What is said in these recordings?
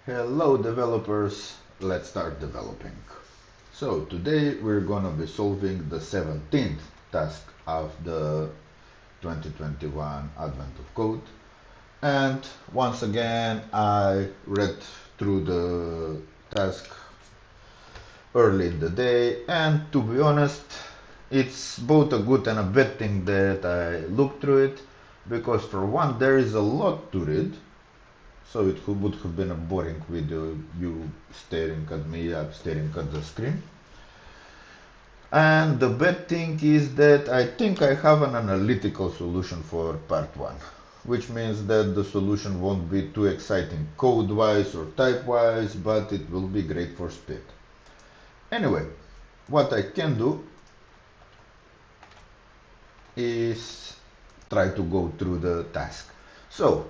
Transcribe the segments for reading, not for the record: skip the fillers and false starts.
Hello developers, let's start developing. So today we're gonna be solving the 17th task of the 2021 Advent of Code. And once again I read through the task early in the day, and to be honest it's both a good and a bad thing that I looked through it, because for one there is a lot to read. So it would have been a boring video, you staring at me, I'm staring at the screen. And the bad thing is that I think I have an analytical solution for part 1, which means that the solution won't be too exciting code-wise or type-wise, but it will be great for speed. Anyway, what I can do is try to go through the task. So,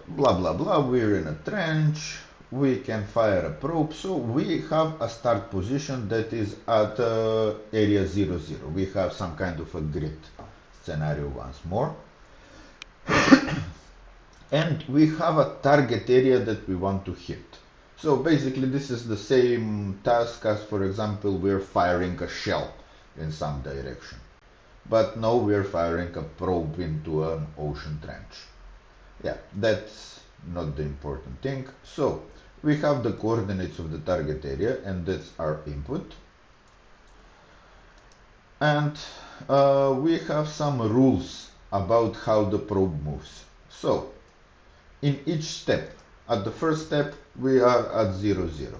blah blah blah, we're in a trench, we can fire a probe, so we have a start position that is at area 00. We have some kind of a grid scenario once more, and we have a target area that we want to hit. So basically this is the same task as, for example, we're firing a shell in some direction, but now we're firing a probe into an ocean trench. Yeah, that's not the important thing. So we have the coordinates of the target area, and that's our input. And we have some rules about how the probe moves. So in each step, at the first step we are at 0, 0.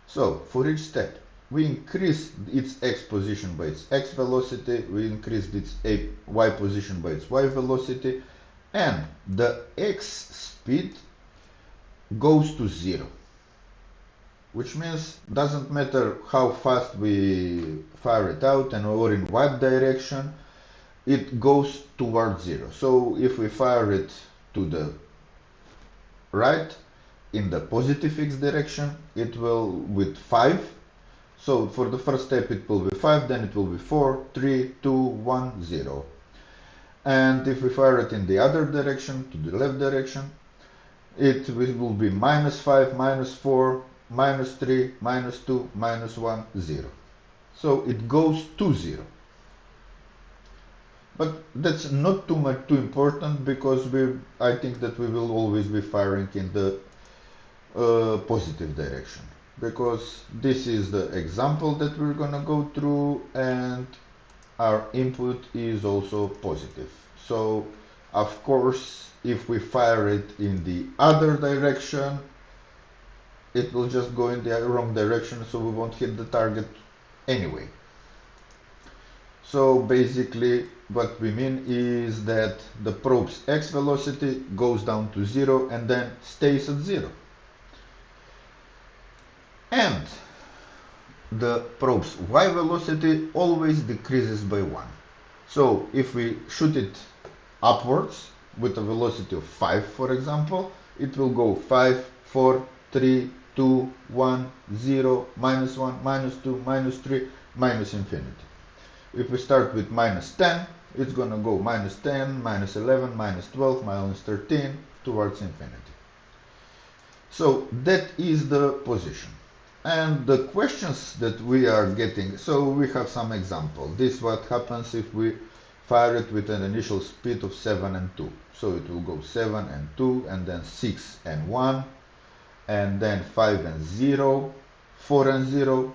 So for each step we increase its x position by its x velocity, we increase its y position by its y velocity, and the x speed goes to 0, which means doesn't matter how fast we fire it out and or in what direction, it goes towards 0. So if we fire it to the right in the positive x direction, it will with 5. So for the first step it will be 5, then it will be 4, 3, 2, 1, 0. And if we fire it in the other direction, to the left direction, it will be -5, -4, -3, -2, -1, 0. So it goes to 0. But that's not too important, because I think that we will always be firing in the positive direction, because this is the example that we're gonna go through, and our input is also positive. So of course if we fire it in the other direction, it will just go in the wrong direction, so we won't hit the target anyway. So basically what we mean is that the probe's x velocity goes down to 0 and then stays at 0. And the probe's y velocity always decreases by 1. So if we shoot it upwards with a velocity of 5, for example, it will go 5, 4, 3, 2, 1, 0, -1, -2, -3, minus infinity. If we start with -10, it's gonna go -10, -11, -12, -13 towards infinity. So that is the position. And the questions that we are getting, so we have some example. This is what happens if we fire it with an initial speed of 7 and 2. So it will go 7 and 2, and then 6 and 1, and then 5 and 0, 4 and 0,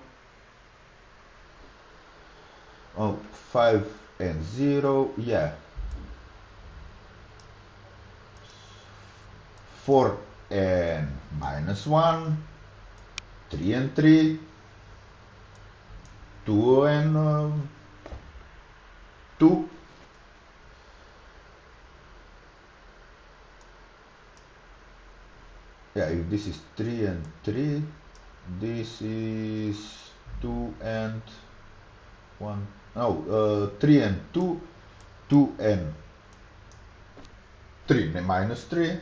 5 and 0, yeah, 4 and -1, 3 and 3, 2 and 2, yeah, if this is 3 and 3, this is 2 and 1, no, 3 and 2, 2 and 3, -3,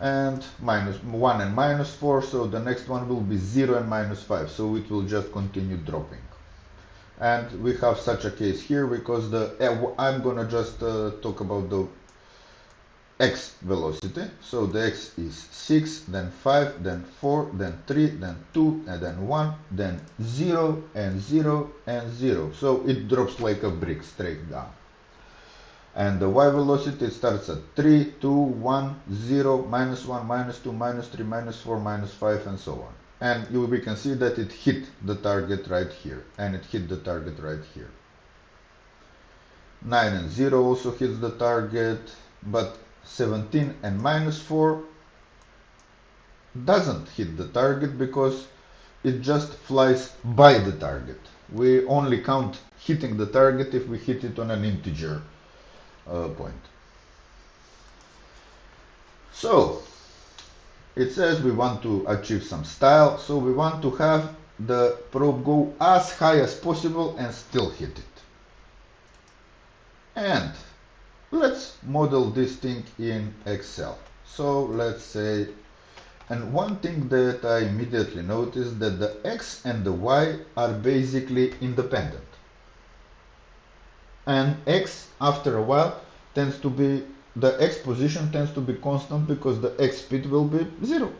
and -1 and -4, so the next one will be 0 and -5, so it will just continue dropping. And we have such a case here, because I'm gonna just talk about the x velocity. So the x is 6, then 5, then 4, then 3, then 2, and then 1, then 0, and 0, and 0. So it drops like a brick straight down. And the y velocity starts at 3, 2, 1, 0, minus 1, minus 2, minus 3, minus 4, minus 5, and so on. And we can see that it hit the target right here, and it hit the target right here. 9 and 0 also hits the target, but 17 and minus 4 doesn't hit the target because it just flies by the target. We only count hitting the target if we hit it on an integer point. So it says we want to achieve some style, so we want to have the probe go as high as possible and still hit it. And let's model this thing in Excel. So let's say, and one thing that I immediately noticed that the X and the Y are basically independent. And X after a while tends to be, the X position tends to be constant because the X speed will be 0.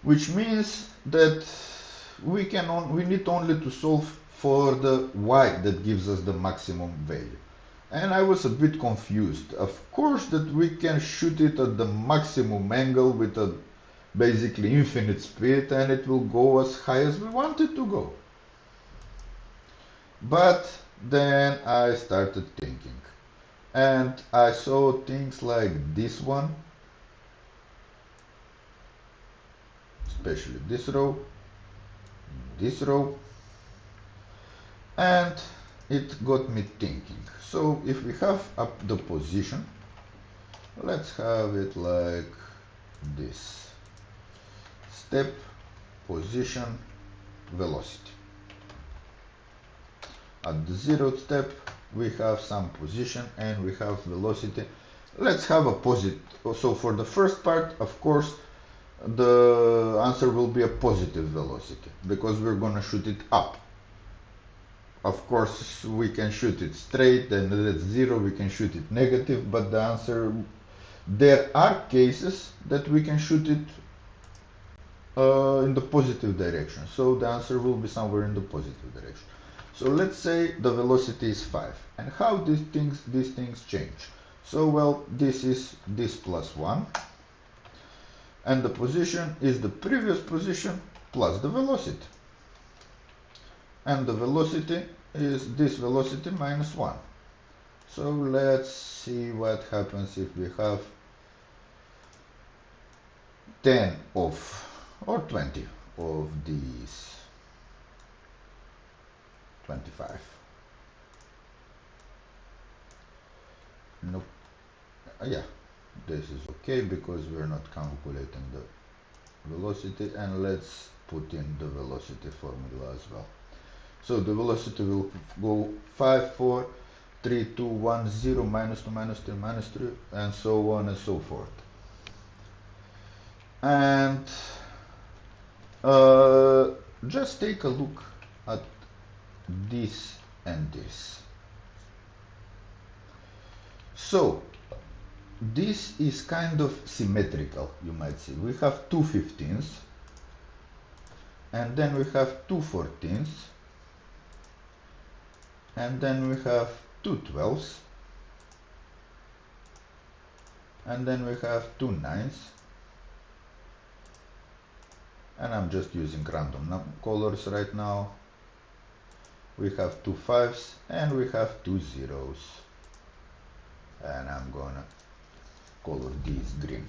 Which means that we need only to solve for the Y that gives us the maximum value. And I was a bit confused. Of course that we can shoot it at the maximum angle with a basically infinite speed and it will go as high as we want it to go. But then I started thinking. And I saw things like this one, especially this row, and it got me thinking. So if we have up the position, let's have it like this: step, position, velocity. At the 0th step we have some position and we have velocity. Let's have a positive. So for the first part, of course, the answer will be a positive velocity because we're gonna shoot it up. Of course we can shoot it straight and that's 0, we can shoot it negative, but the answer, there are cases that we can shoot it in the positive direction, so the answer will be somewhere in the positive direction. So let's say the velocity is 5, and how these things change. So well, this is this plus 1, and the position is the previous position plus the velocity, and the velocity is this velocity minus 1. So let's see what happens if we have 10 of or 20 of these. 25. Nope. Yeah, this is okay because we're not calculating the velocity, and let's put in the velocity formula as well. So the velocity will go 5, 4, 3, 2, 1, 0, minus 2, minus 3, minus 3, and so on and so forth. And just take a look at this and this. So this is kind of symmetrical, you might say. We have 2 15ths, and then we have 2 14ths, and then we have 2 12ths, and then we have 2 9ths, and I'm just using random colors right now. We have 2 5s and we have 2 zeros, and I'm gonna color these green.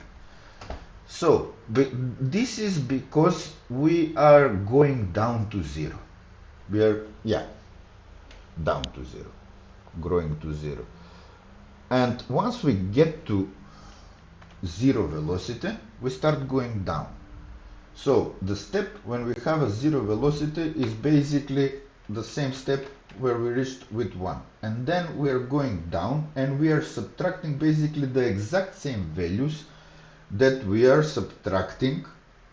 So this is because we are going down to 0. We are down to 0, growing to 0, and once we get to 0 velocity we start going down. So the step when we have a 0 velocity is basically the same step where we reached with 1, and then we are going down and we are subtracting basically the exact same values that we are subtracting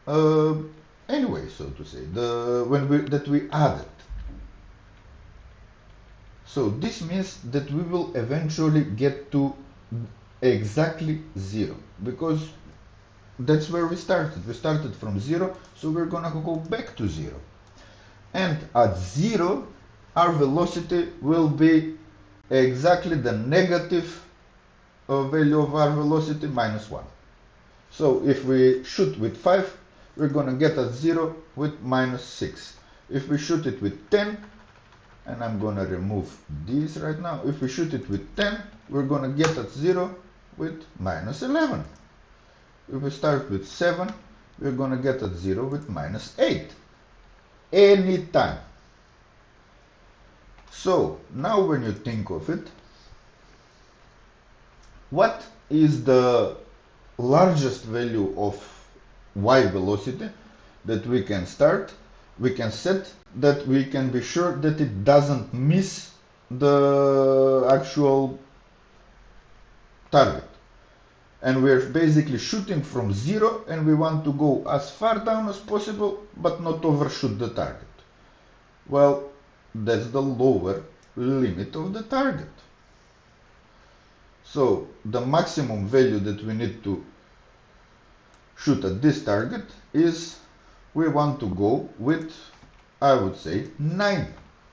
anyway, so to say, that we added. So this means that we will eventually get to exactly 0, because that's where we started. We started from 0, so we're gonna go back to 0. And at 0, our velocity will be exactly the negative value of our velocity minus 1. So if we shoot with 5, we're gonna get at 0 with minus 6. If we shoot it with 10, and I'm gonna remove this right now, if we shoot it with 10, we're gonna get at 0 with minus 11. If we start with 7, we're gonna get at 0 with minus 8. Anytime. So now when you think of it, what is the largest value of y velocity that we can start? We can set that we can be sure that it doesn't miss the actual target. And we're basically shooting from 0, and we want to go as far down as possible but not overshoot the target. Well, that's the lower limit of the target. So the maximum value that we need to shoot at this target is, we want to go with, I would say, 9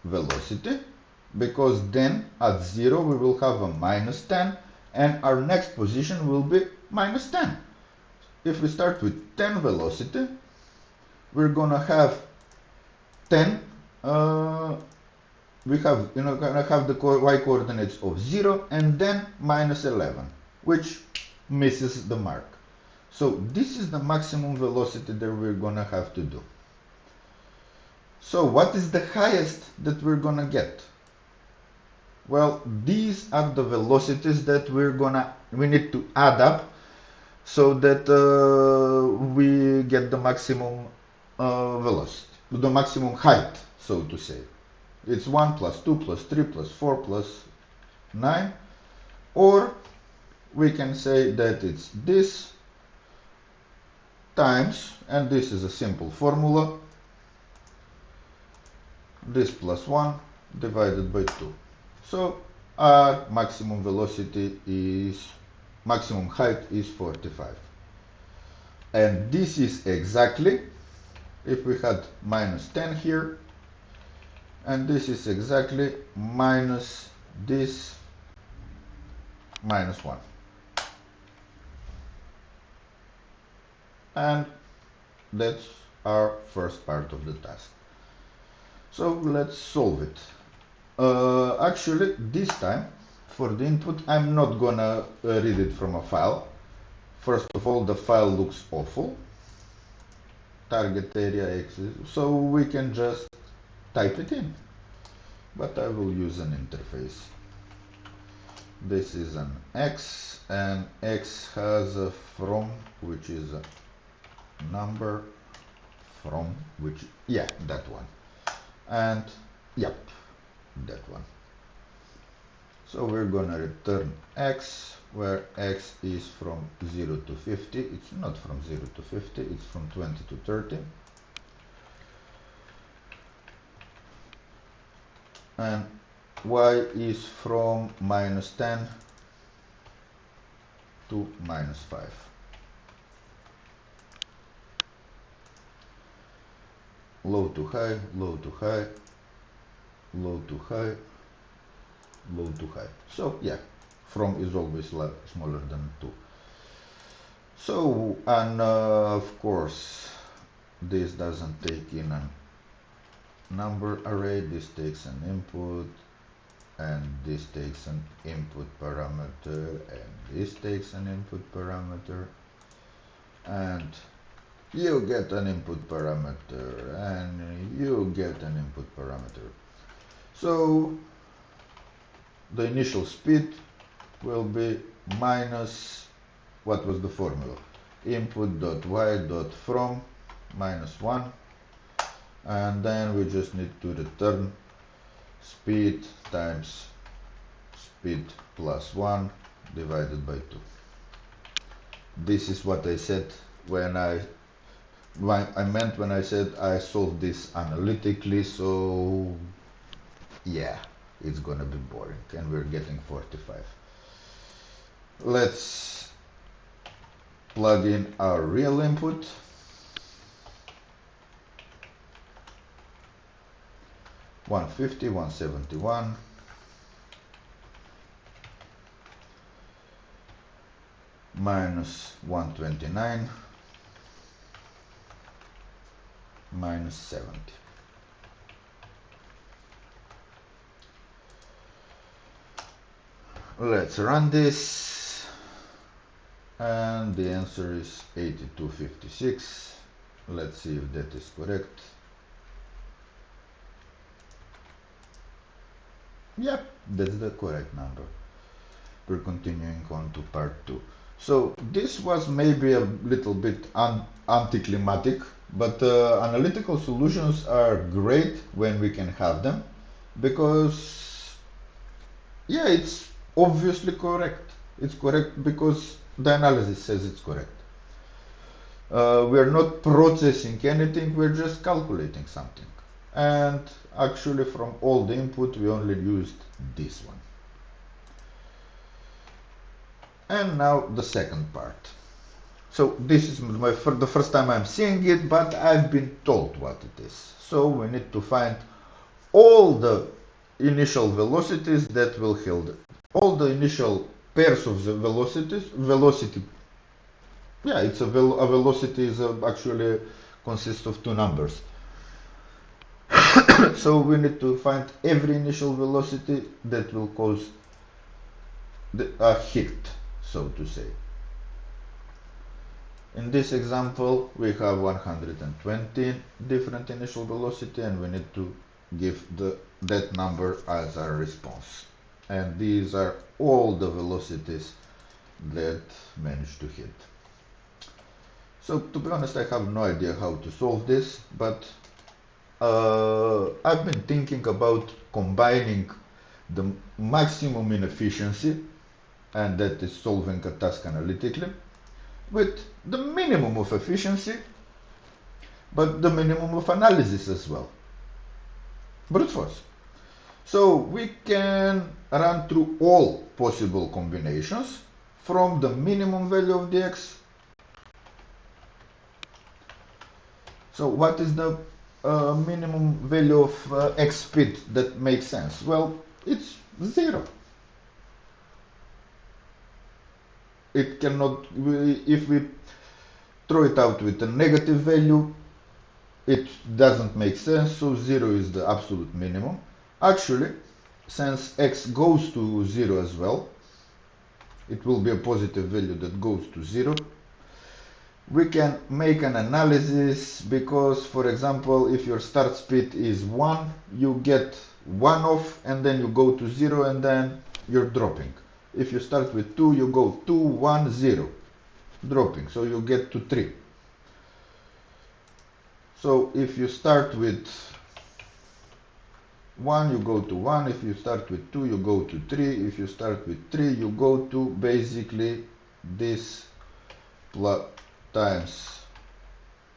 velocity, because then at 0 we will have a minus 10, and our next position will be minus 10. If we start with 10 velocity, we're gonna have 10, we have, gonna have the y coordinates of 0 and then minus 11, which misses the mark. So this is the maximum velocity that we're gonna have to do. So what is the highest that we're gonna get? Well, these are the velocities that we need to add up so that we get the maximum velocity, the maximum height, so to say. It's 1 plus 2 plus 3 plus 4 plus 9, or we can say that it's this times, and this is a simple formula, this plus 1 divided by 2. So our maximum velocity is, maximum height is 45. And this is exactly, if we had minus 10 here, and this is exactly minus this minus 1. And that's our first part of the task. So let's solve it. Actually, this time, for the input, I'm not gonna read it from a file. First of all, the file looks awful. Target area X, so we can just type it in. But I will use an interface. This is an X, and X has a from, which is a number, from, which, yeah, that one. And, yep, that one. So we're gonna return X, where X is from 0 to 50. It's not from 0 to 50, it's from 20 to 30. And Y is from minus 10 to minus 5. Low to high, low to high, low to high, low to high. So yeah, from is always smaller than 2. So, and of course, this doesn't take in a number array, this takes an input, and this takes an input parameter, and this takes an input parameter, and you get an input parameter, and you get an input parameter. So the initial speed will be minus, what was the formula? Input.y.from minus 1, and then we just need to return speed times speed plus 1 divided by 2. This is what I said when I meant when I said I solved this analytically, so yeah, it's gonna be boring, and we're getting 45. Let's plug in our real input. $150, $171, minus $129, minus 70. Let's run this, and the answer is 8256. Let's see if that is correct. Yep, that's the correct number. We're continuing on to part 2. So this was maybe a little bit anticlimactic, but analytical solutions are great when we can have them, because yeah, it's obviously correct. It's correct because the analysis says it's correct. We're not processing anything, we're just calculating something. And actually from all the input we only used this one. And now the second part. So this is the first time I'm seeing it, but I've been told what it is. So we need to find all the initial velocities that will hold all the initial pairs of the velocity. Yeah, it's a velocity is actually consists of two numbers. So we need to find every initial velocity that will cause a hit, so to say. In this example, we have 120 different initial velocity, and we need to give that number as our response. And these are all the velocities that managed to hit. So to be honest, I have no idea how to solve this, but I've been thinking about combining the maximum inefficiency, and that is solving a task analytically, with the minimum of efficiency, but the minimum of analysis as well. Brute force. So we can run through all possible combinations from the minimum value of the x. So what is the minimum value of x speed that makes sense? Well, it's 0. It cannot, if we throw it out with a negative value, it doesn't make sense, so 0 is the absolute minimum. Actually, since x goes to 0 as well, it will be a positive value that goes to 0. We can make an analysis because, for example, if your start speed is 1, you get 1 off, and then you go to 0, and then you're dropping. If you start with 2, you go 2, 1, 0, dropping, so you get to 3. So if you start with 1, you go to 1. If you start with 2, you go to 3. If you start with 3, you go to basically this times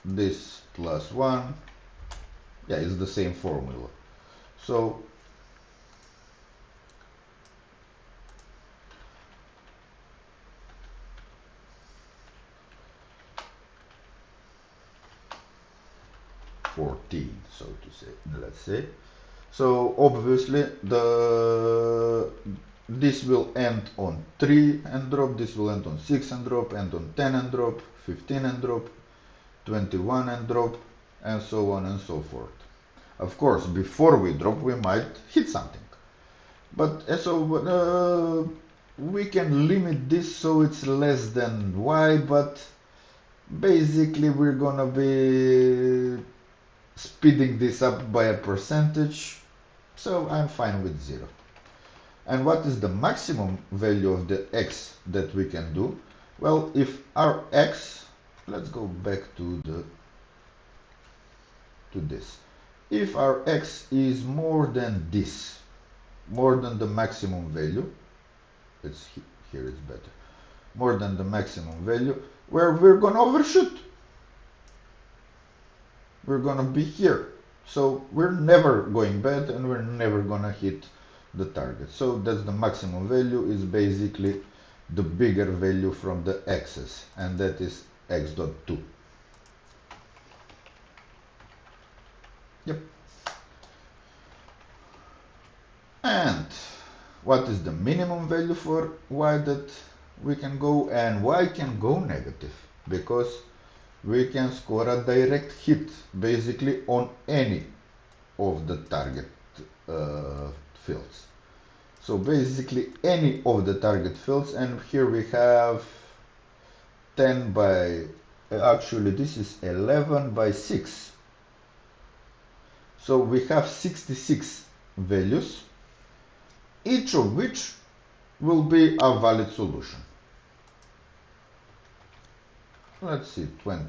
this plus 1. Yeah, it's the same formula. So so to say, let's say. So obviously this will end on 3 and drop, this will end on 6 and drop, end on 10 and drop, 15 and drop, 21 and drop, and so on and so forth. Of course, before we drop, we might hit something. But so we can limit this so it's less than y, but basically we're gonna be speeding this up by a percentage, so I'm fine with 0. And what is the maximum value of the x that we can do? Well, if our x, let's go back to this. If our x is more than this, more than the maximum value, here it's better, more than the maximum value, where we're gonna overshoot. We're gonna be here. So we're never going bad, and we're never gonna hit the target. So that's the maximum value, is basically the bigger value from the x's, and that is x dot 2. Yep. And what is the minimum value for y that we can go, and y can go negative because we can score a direct hit basically on any of the target fields. So basically any of the target fields, and here we have 10 by, actually this is 11 by 6. So we have 66 values, each of which will be a valid solution. Let's see, 20.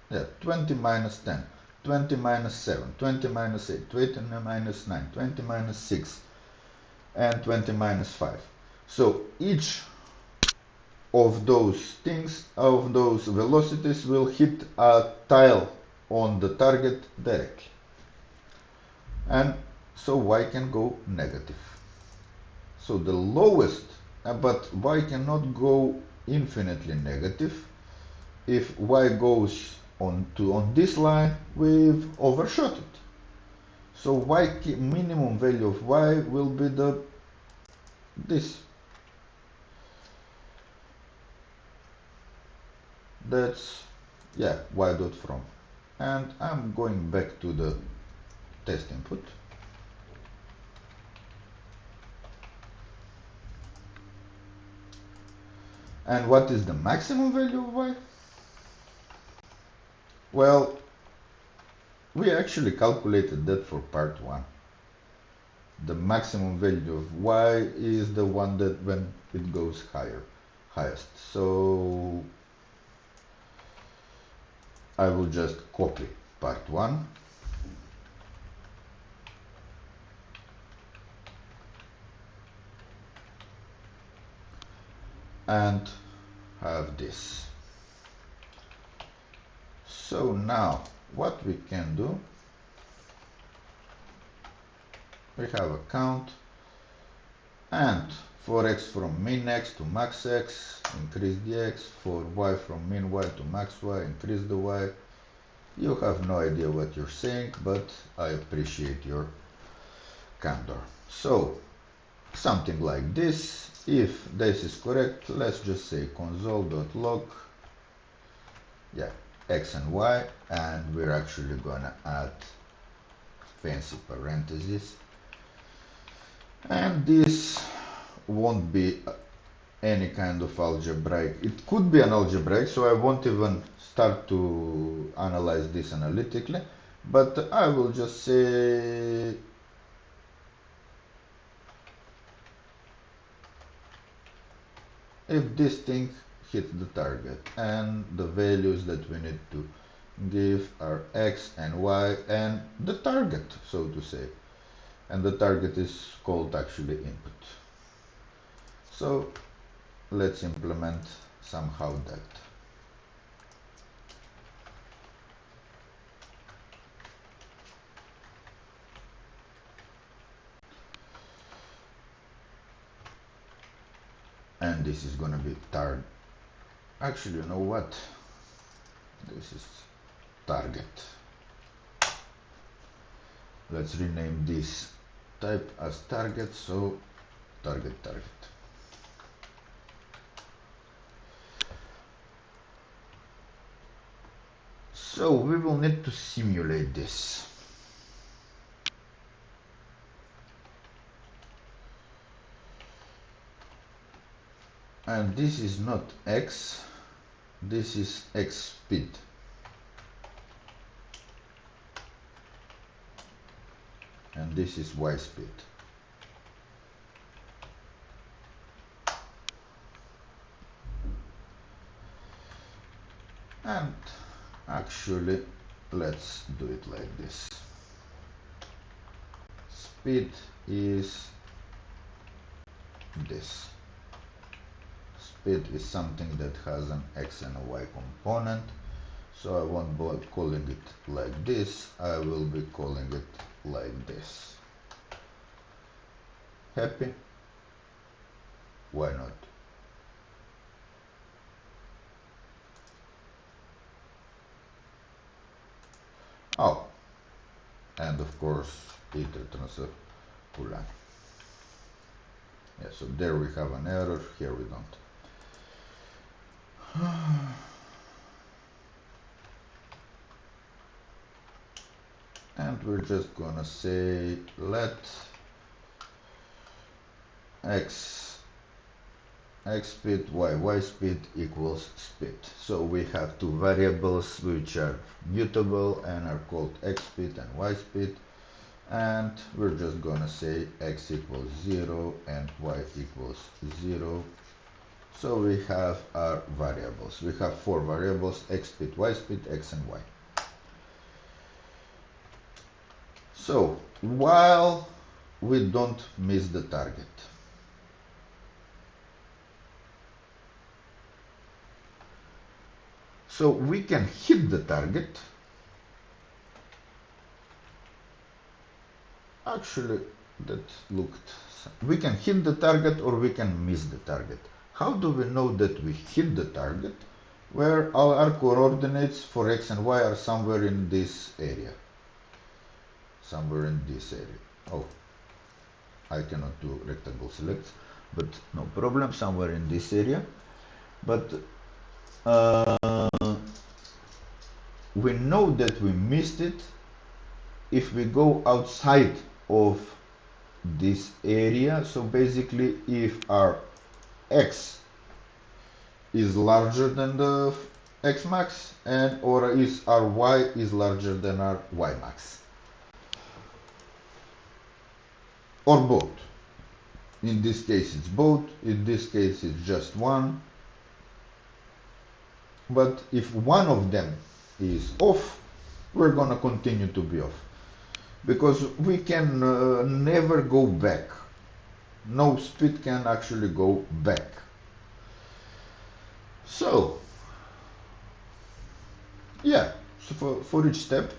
Yeah, 20 minus 10, 20 minus 7, 20 minus 8, 20 minus 9, 20 minus 6, and 20 minus 5. So each of those things, of those velocities, will hit a tile on the target directly. And so y can go negative. So the lowest, but y cannot go infinitely negative. If y goes on this line, we've overshot it. So y minimum value of y will be this. That's, yeah, y dot from. And I'm going back to the test input. And what is the maximum value of y? Well, we actually calculated that for part 1. The maximum value of y is the one that when it goes highest. So I will just copy part 1 and have this. So now what we can do, we have a count, and for x from min x to max x, increase the x. For y from min y to max y, increase the y. You have no idea what you're saying, but I appreciate your candor. So something like this. If this is correct, let's just say console.log, yeah, x and y, and we're actually gonna add fancy parentheses, and this won't be any kind of algebraic. It could be an algebraic, so I won't even start to analyze this analytically, but I will just say if this thing hits the target, and the values that we need to give are x and y and the target, so to say, and the target is called actually input. So let's implement somehow that. And this is gonna be actually, you know what, this is target. Let's rename this type as target, so target. So we will need to simulate this. And this is not x, this is x speed. And this is y speed. And actually, let's do it like this. Speed is this. Speed is something that has an x and a y component. So I won't bother calling it like this, I will be calling it like this. Happy? why not? Oh, and of course it returns a Poulan. Yeah, so there we have an error, here we don't. And we're just gonna say let x speed y speed equals speed. So we have two variables which are mutable and are called x speed and y speed, and we're just gonna say x equals 0 and y equals 0. So we have our variables. We have four variables: x speed, y speed, x and y. So while we don't miss the target, so we can hit the target. Actually, that looked... We can hit the target or we can miss the target. How do we know that we hit the target? Where all our coordinates for x and y are somewhere in this area. Somewhere in this area. Oh, I cannot do rectangle selects, but no problem, somewhere in this area. But we know that we missed it if we go outside of this area. So basically, if our x is larger than the x max, and or is our y is larger than our y max, or both. In this case it's both, in this case it's just one. But if one of them is off, we're gonna continue to be off, because we can never go back. No speed can actually go back. So yeah, so for each step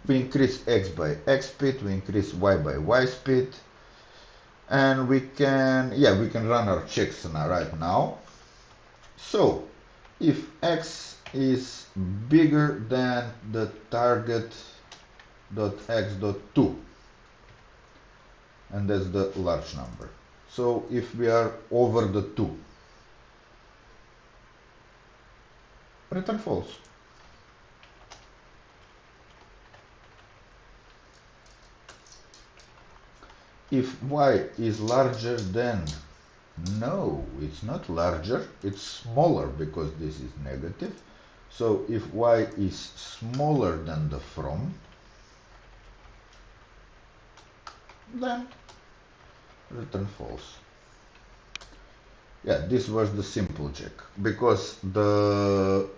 we increase x by x speed, we increase y by y speed, and we can run our checks now, right now. So if x is bigger than the target dot x dot 2, and that's the large number. So if we are over the 2, return false. If y is larger than... No, it's not larger, it's smaller, because this is negative. So if y is smaller than the from, then return false. Yeah, this was the simple check, because the...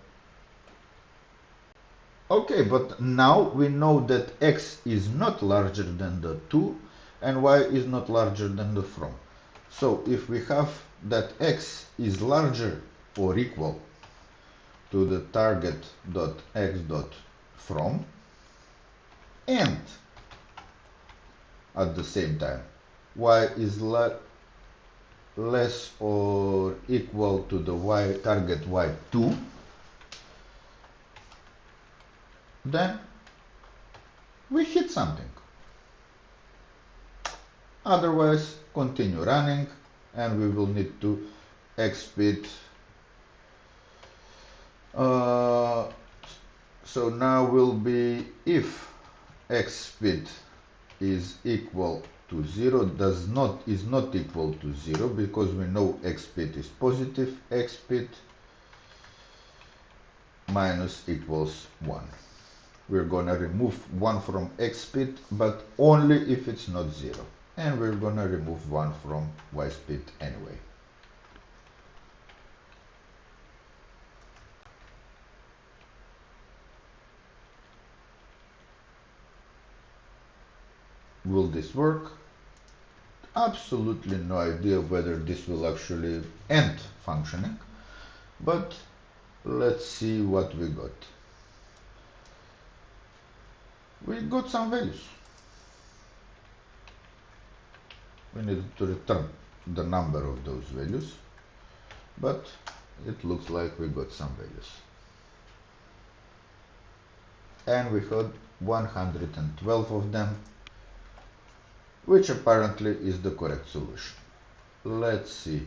Okay, but now we know that x is not larger than the 2 and y is not larger than the from. So if we have that x is larger or equal to the target dot x dot from, and at the same time y is less or equal to the y target y2, then we hit something. Otherwise, continue running, and we will need to x speed. So now will be, if x speed is equal to 0, is not equal to 0, because we know x speed is positive, x speed minus equals 1. We're gonna remove 1 from x speed, but only if it's not 0. And we're gonna remove 1 from y speed anyway. Will this work? Absolutely no idea whether this will actually end functioning, but let's see what we got. We got some values. we need to return the number of those values, but it looks like we got some values. And we had 112 of them, which apparently is the correct solution. Let's see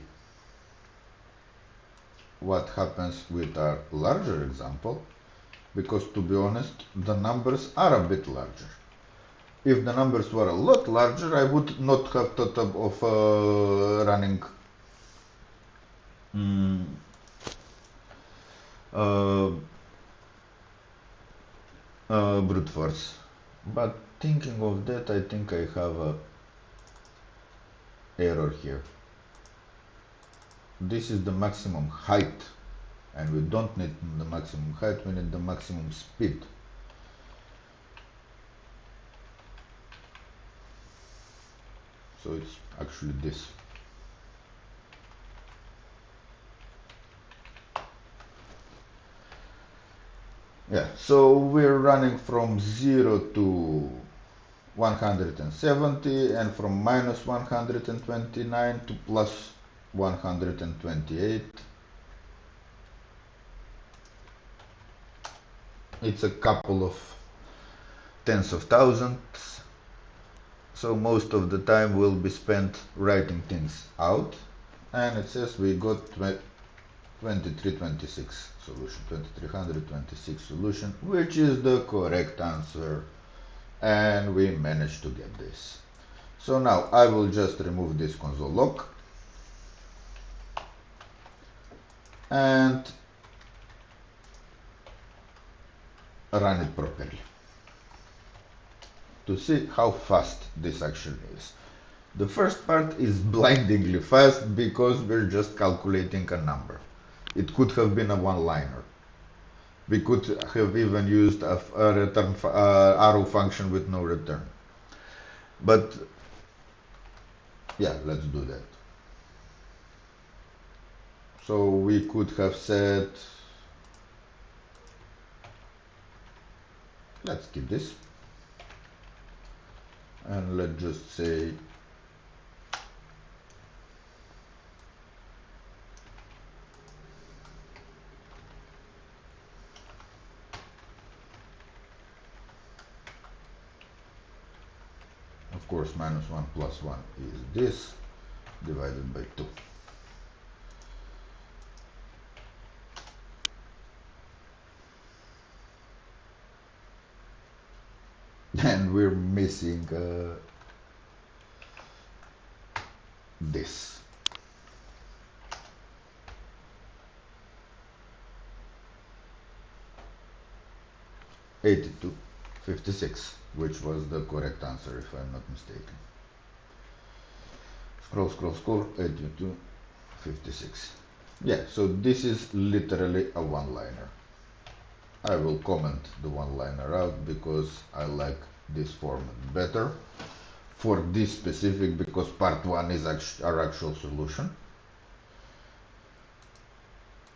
what happens with our larger example, because to be honest, the numbers are a bit larger. If the numbers were a lot larger, I would not have thought of running brute force. But thinking of that, I think I have a error here. This is the maximum height, and we don't need the maximum height, we need the maximum speed. So it's actually this. Yeah, so we're running from 0 to 170 and from minus 129 to plus 128. It's a couple of tens of thousands, so most of the time will be spent writing things out, and it says we got 2326 solution, 2326 solution, which is the correct answer, and we managed to get this. So now I will just remove this console log and run it properly to see how fast this actually is. The first part is blindingly fast because we're just calculating a number. It could have been a one-liner. We could have even used a return arrow function with no return. But yeah, let's do that. So we could have said, let's keep this, and let's just say of course minus 1 plus 1 is this divided by 2. And we're missing this. $82.56, which was the correct answer if I'm not mistaken. Scroll, scroll, scroll, 82.56. Yeah, so this is literally a one-liner. I will comment the one-liner out because I like this format better for this specific, because part 1 is our actual solution.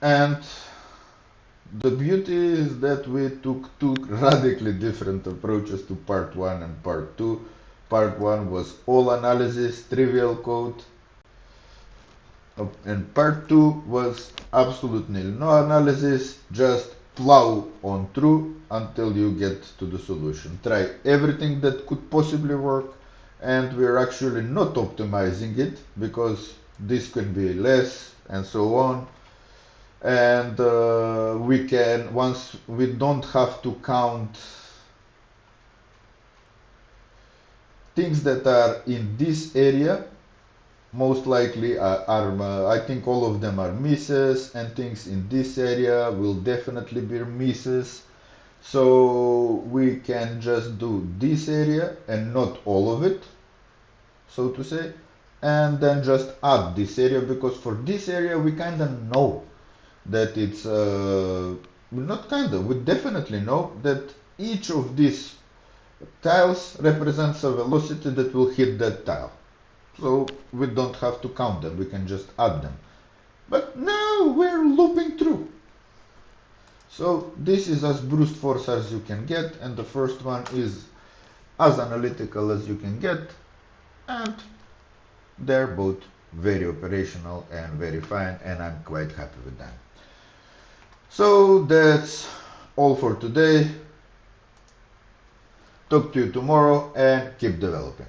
And the beauty is that we took two radically different approaches to part 1 and part 2. Part 1 was all analysis, trivial code, and part 2 was absolutely no analysis, just plow on through until you get to the solution. Try everything that could possibly work, and we're actually not optimizing it because this can be less and so on. And we can, once we don't have to count things that are in this area, most likely are I think all of them are misses, and things in this area will definitely be misses. So we can just do this area and not all of it, so to say, and then just add this area, because for this area we kind of know that it's not kind of, we definitely know that each of these tiles represents a velocity that will hit that tile. So we don't have to count them, we can just add them. But now we're looping through. So this is as brute force as you can get, and the first one is as analytical as you can get, and They're both very operational and very fine, and I'm quite happy with them. So that's all for today. Talk to you tomorrow and keep developing.